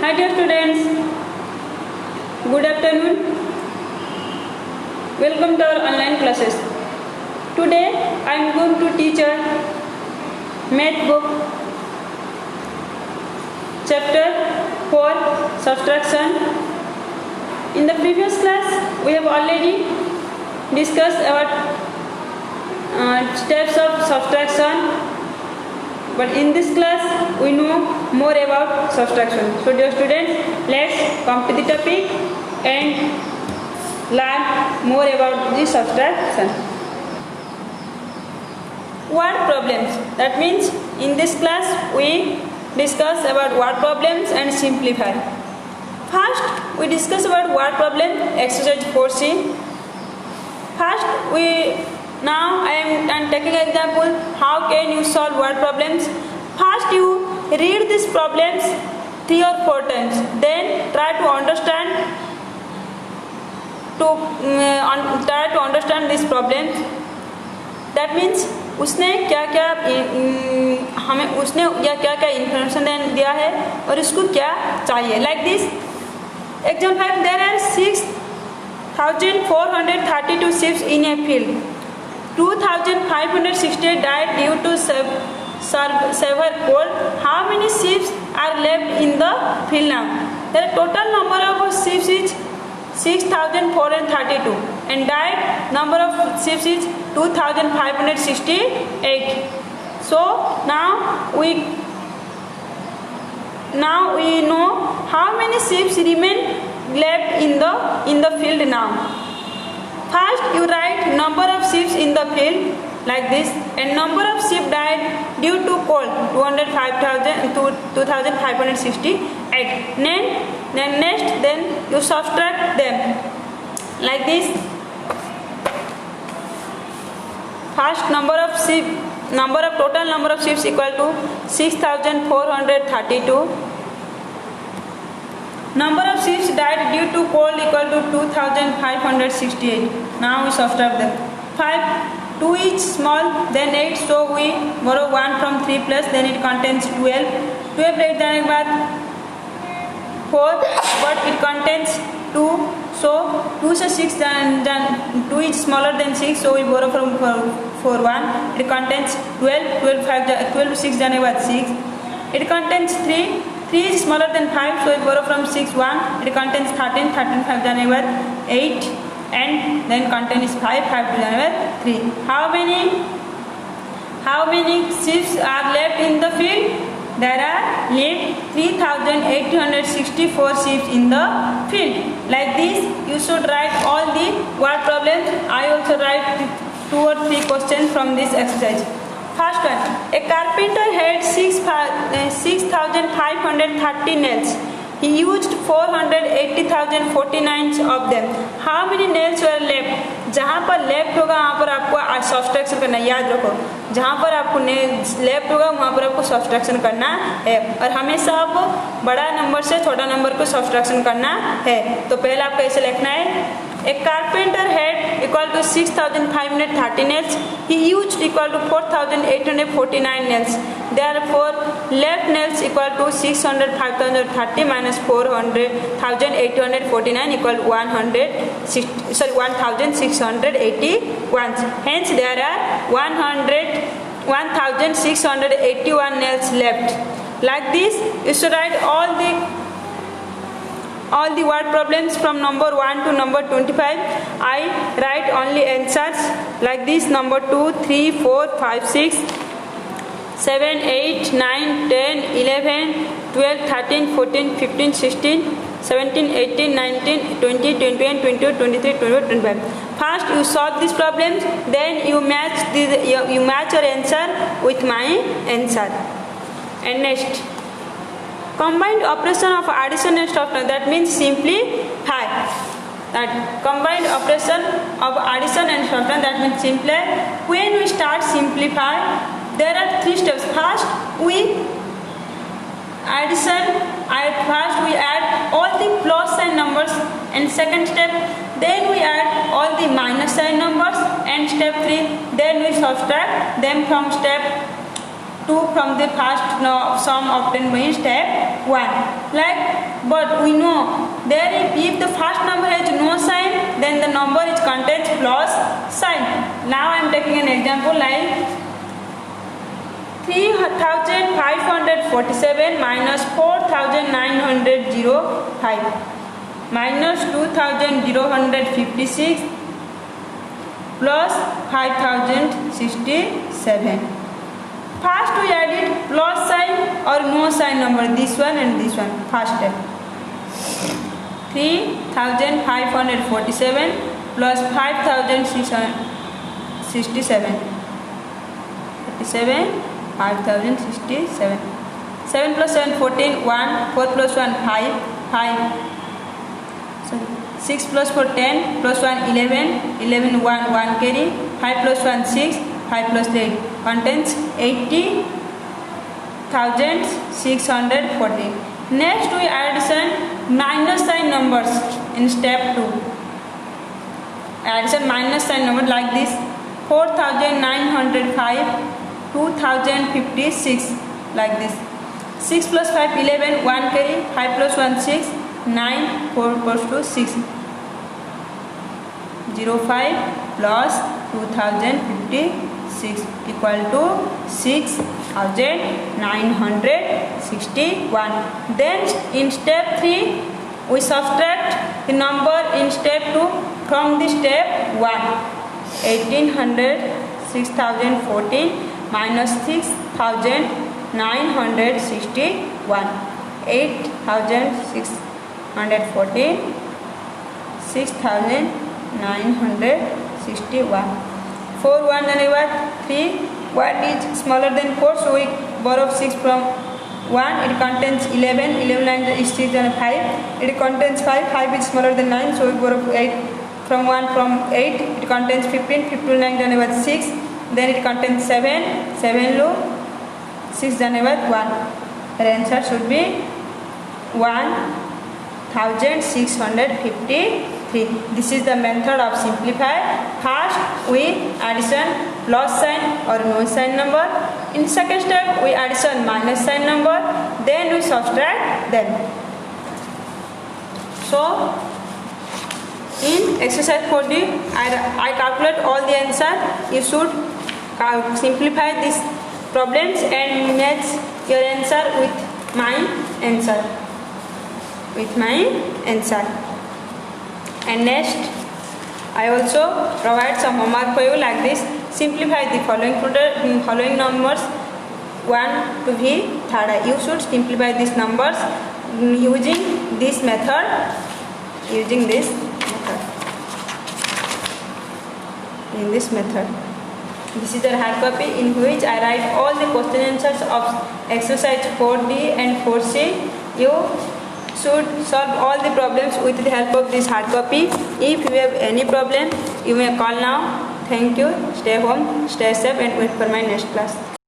Hi dear students, good afternoon. Welcome to our online classes. Today I am going to teach a math book chapter 4 subtraction. In the previous class we have already discussed about steps of subtraction. But in this class we know more about subtraction. So dear students, let's come to the topic and learn more about the subtraction. Word problems. That means in this class we discuss about word problems and simplify. First we discuss about word problem exercise 4C. Now I am taking an example how can you solve word problems. First you read these problems 3 or 4 times, then try to understand these problems. That means उसने क्या क्या information दिया है और इसको क्या चाहिए. Like this example 5, there are 6,432 sheep in a field. 2,568 died due to severe cold. How many sheep are left in the field now? The total number of sheep is 6,432 and died number of sheep is 2,568. So now we know how many sheep remain left in the field now. First you write number of sheep in the field like this, and number of sheep died due to cold 2,568. Then you subtract them like this. First total number of sheep equal to 6,432. Number of sheep died due to cold equal to 2,568. Now we subtract them. 2 is small, then 8, so we borrow 1 from 3 plus, then it contains 12. 12 break जाने के बाद 4, but it contains 2, so 2 से 6 2 is smaller than 6, so we borrow from 4 1. It contains 12 to 6 जाने के बाद 6. It contains 3 is smaller than 5, so we borrow from 6 1. It contains 13 5 जाने के बाद 8, and then content is 5 to जाने के बाद 3. How many sheep are left in the field? There are left 3,864 sheep in the field. Like this you should write all the word problems. I also write 2 or 3 questions from this exercise. First one, a carpenter had 6,530 nails. He used 480,049 of them. How many nails were left? जहाँ पर left होगा वहाँ पर आपको subtraction करना है. याद रखो, जहाँ पर आपको लेफ्ट होगा वहाँ पर आपको सब्सट्रैक्शन करना है, और हमेशा आप बड़ा नंबर से छोटा नंबर को सब्सट्रैक्शन करना है. तो पहले आपको ऐसे लिखना है, a carpenter had equal to 6,530 nails. He used equal to 4,849 nails. Therefore, left nails equal to 605,030 minus 400,849 equal 1,681. Hence, there are 1,681 nails left. Like this, you should write all the word problems from number 1 to number 25. I write only answers like this: number 2, 3, 4, 5, 6, 7, 8, 9, 10, 11, 12, 13, 14, 15, 16, 17, 18, 19, 20, 21, 22, 23, 24, 25. First you solve these problems, then you match your answer with my answer. And next, combined operation of addition and subtraction, that means simplify. That combined operation of addition and subtraction, that means simplify. When we start simplify, there are 3 steps. First we add all the plus sign numbers, and second step then we add all the minus sign numbers, and step 3 then we subtract them from step 2 from the first sum obtained by step 1. But we know there if the first number has no sign, then the number is contains plus sign. Now I am taking an example like 3547 minus 4905 minus 2156 plus 5067. First we added plus sign or no sign number, this one and this one. First step 3547 plus 5067 5067. 7 plus 7 14, 1, 4 plus 1 5, 6 plus 4 10, plus 1 11, 1 carry, 5 plus 1 6, 5 plus 8 contains 80,640. Next we addition minus sign numbers in step 2. Addition minus sign number like this: 4,905, 2,056 like this. 6 plus 5 11, 1 carry, 5 plus 1 6, 9, 4 equals to 6. 05 plus 2056 equal to 6,961. Then in step 3 we subtract the number in step 2 from the step 1. 1800 6014 minus 6,961. 8,614 6,961. 4 1 and 3. 1 is smaller than 4, so we borrow 6 from 1. It contains 11. 11 is 6 and 5. It contains 5. 5 is smaller than 9, so we borrow 8 from 1 from 8. It contains 15. 15 9 and 6. Then it contains 7. 7 low. 6 and 1. The answer should be 1,653. This is the method of simplify. First we addition plus sign or no sign number. In second step we addition minus sign number. Then we subtract them. So in exercise 4D I calculate all the answer. You should simplify these problems and match your answer with my answer. And next I also provide some homework for you like this. Simplify the following numbers 1 to V third. You should simplify these numbers using this method. This is the hard copy in which I write all the question answers of exercise 4D and 4C. You should solve all the problems with the help of this hard copy. If you have any problem, you may call now. Thank you. Stay home, stay safe, and wait for my next class.